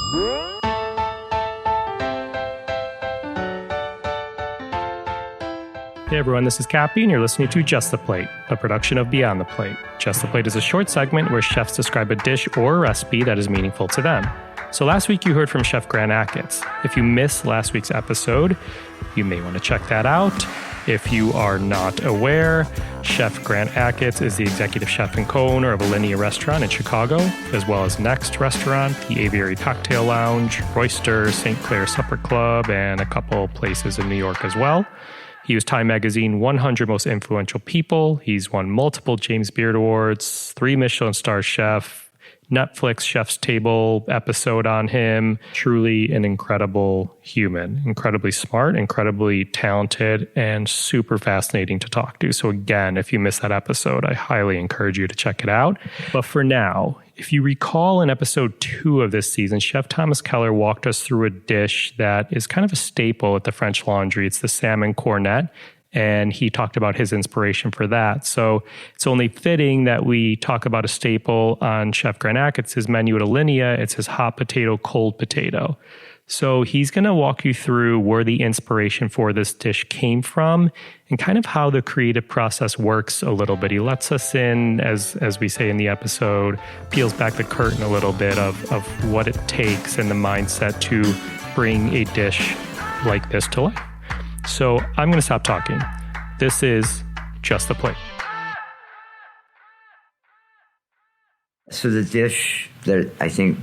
Hey everyone, this is Cappy, and you're listening to Just the Plate, a production of Beyond the Plate. Just the Plate is a short segment where chefs describe a dish or a recipe that is meaningful to them. So last week you heard from Chef Grant Achatz. If you missed last week's episode, you may want to check that out. If you are not aware, Chef Grant Achatz is the executive chef and co-owner of Alinea restaurant in Chicago, as well as Next Restaurant, the Aviary Cocktail Lounge, Royster, St. Clair Supper Club, and a couple places in New York as well. He was Time Magazine 100 Most Influential People. He's won multiple James Beard Awards, 3 Michelin star chef, Netflix Chef's Table episode on him. Truly an incredible human, incredibly smart, incredibly talented, and super fascinating to talk to. So again, if you missed that episode, I highly encourage you to check it out. But for now, if you recall in episode 2 of this season, Chef Thomas Keller walked us through a dish that is kind of a staple at the French Laundry. It's the salmon cornet, and he talked about his inspiration for that. So it's only fitting that we talk about a staple on Chef Grant Achatz's menu at Alinea. It's his hot potato, cold potato. So he's going to walk you through where the inspiration for this dish came from and kind of how the creative process works a little bit. He lets us in, as we say in the episode, peels back the curtain a little bit of what it takes and the mindset to bring a dish like this to life. So I'm going to stop talking. This is Just the Plate. So the dish that I think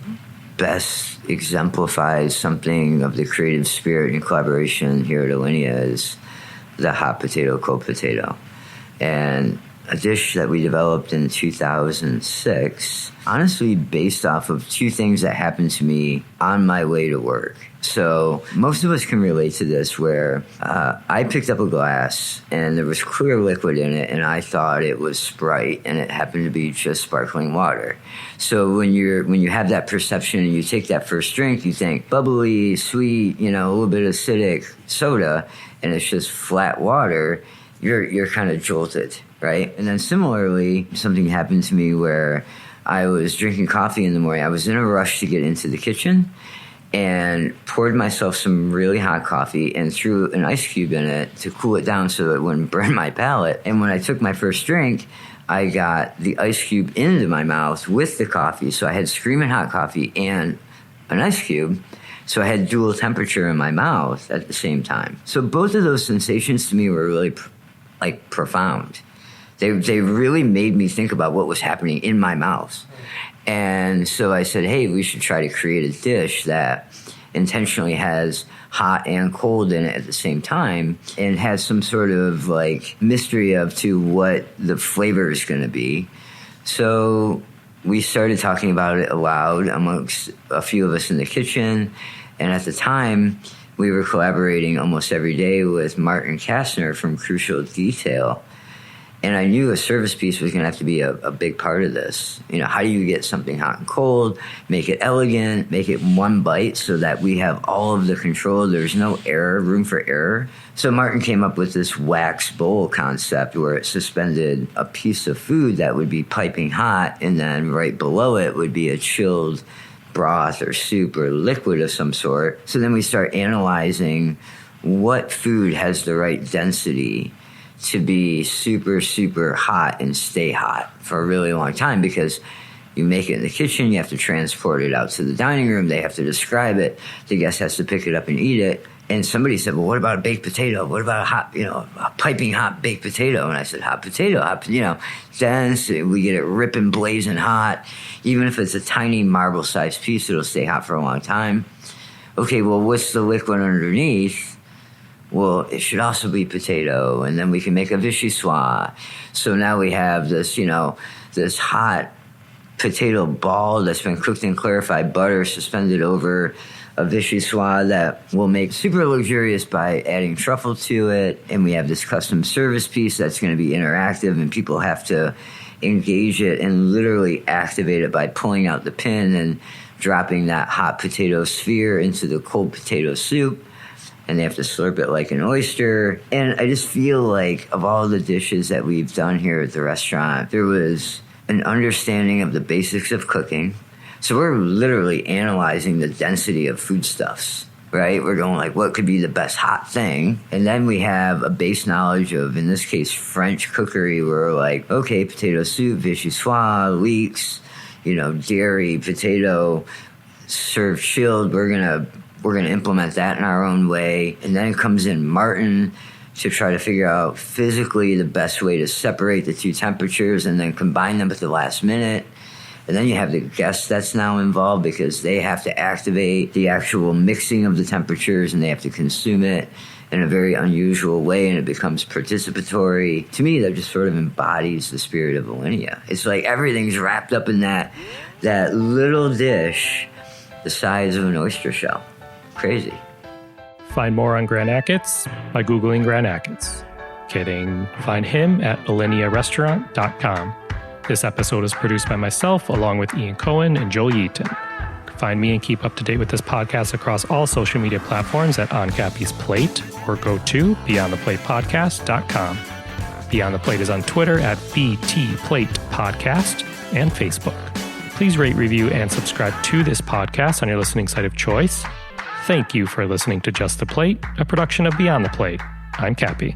best exemplifies something of the creative spirit and collaboration here at Alinea is the hot potato, cold potato. And a dish that we developed in 2006, honestly based off of 2 things that happened to me on my way to work. So most of us can relate to this, where I picked up a glass and there was clear liquid in it, and I thought it was Sprite, and it happened to be just sparkling water. So when you have that perception and you take that first drink, you think bubbly, sweet, a little bit acidic soda, and it's just flat water, you're kind of jolted, right? And then similarly, something happened to me where I was drinking coffee in the morning. I was in a rush to get into the kitchen and poured myself some really hot coffee and threw an ice cube in it to cool it down so it wouldn't burn my palate. And when I took my first drink, I got the ice cube into my mouth with the coffee. So I had screaming hot coffee and an ice cube. So I had dual temperature in my mouth at the same time. So both of those sensations to me were really profound. They really made me think about what was happening in my mouth. And so I said, hey, we should try to create a dish that intentionally has hot and cold in it at the same time and has some sort of mystery to what the flavor is going to be. So we started talking about it aloud amongst a few of us in the kitchen. And at the time, we were collaborating almost every day with Martin Kastner from Crucial Detail. And I knew a service piece was going to have to be a big part of this. How do you get something hot and cold, make it elegant, make it one bite so that we have all of the control. There's no room for error. So Martin came up with this wax bowl concept where it suspended a piece of food that would be piping hot, and then right below it would be a chilled broth or soup or liquid of some sort. So then we start analyzing what food has the right density to be super, super hot and stay hot for a really long time, because you make it in the kitchen, you have to transport it out to the dining room, they have to describe it, the guest has to pick it up and eat it. And somebody said, well, what about a baked potato? What about a hot, a piping hot baked potato? And I said, hot potato, dense, we get it ripping, blazing hot. Even if it's a tiny marble-sized piece, it'll stay hot for a long time. Okay, well, what's the liquid underneath? Well, it should also be potato, and then we can make a vichyssoise. So now we have this, this hot potato ball that's been cooked in clarified butter suspended over a vichyssoise that we'll make super luxurious by adding truffle to it. And we have this custom service piece that's going to be interactive, and people have to engage it and literally activate it by pulling out the pin and dropping that hot potato sphere into the cold potato soup. And they have to slurp it like an oyster. And I just feel like of all the dishes that we've done here at the restaurant, there was an understanding of the basics of cooking. So we're literally analyzing the density of foodstuffs, right? We're going like, what could be the best hot thing? And then we have a base knowledge of, in this case, French cookery, where we're like, okay, potato soup, vichyssoise, leeks, dairy, potato, served chilled. We're gonna implement that in our own way. And then it comes in Martin to try to figure out physically the best way to separate the two temperatures and then combine them at the last minute. And then you have the guest that's now involved because they have to activate the actual mixing of the temperatures and they have to consume it in a very unusual way, and it becomes participatory. To me, that just sort of embodies the spirit of Alinea. It's like everything's wrapped up in that little dish the size of an oyster shell. Crazy. Find more on Grant Achatz by Googling Grant Achatz. Kidding. Find him at alinearestaurant.com. This episode is produced by myself, along with Ian Cohen and Joel Yeaton. Find me and keep up to date with this podcast across all social media platforms at On Cappy's Plate, or go to beyondtheplatepodcast.com. Beyond the Plate is on Twitter at BTPlatePodcast and Facebook. Please rate, review, and subscribe to this podcast on your listening site of choice. Thank you for listening to Just the Plate, a production of Beyond the Plate. I'm Cappy.